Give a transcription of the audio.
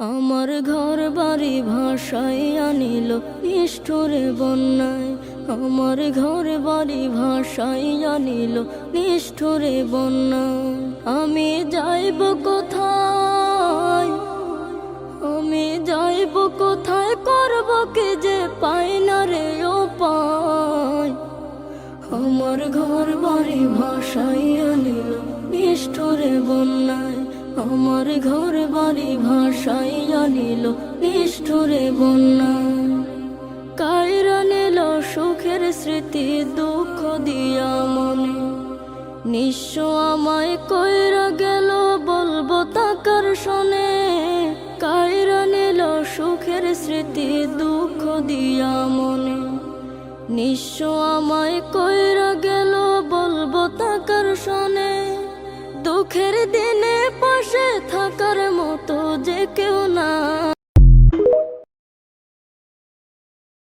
আমার ঘর বাড়ি ভাসাইয়া নিল নিষ্ঠুরে বন্যায়। আমার ঘর বাড়ি ভাসাইয়া নিল নিষ্ঠুরে বন্যায়। আমি যাইব কোথায়, আমি যাইব কোথায়, করব কি যে পাই না রে উপায়। আমার ঘর বাড়ি ভাসাইয়া নিল নিষ্ঠুরে বন্যায়। আমার ঘর বাড়ি ভাসাইয়া নিল নিষ্ঠুরে বন্যায়। কাইরা নিল সুখের স্মৃতি দুঃখ দিয়া মনে। নিঃস্ব আমায় কইরা গেল বলবো তাকার শোনে। কাইরা নিল সুখের স্মৃতি দুঃখ দিয়া মনে। নিঃস্ব আমায় কইরা গেল বলবো তাকার শোনে। দুঃখের দিনে পাশে থাকার মতো যে কেউ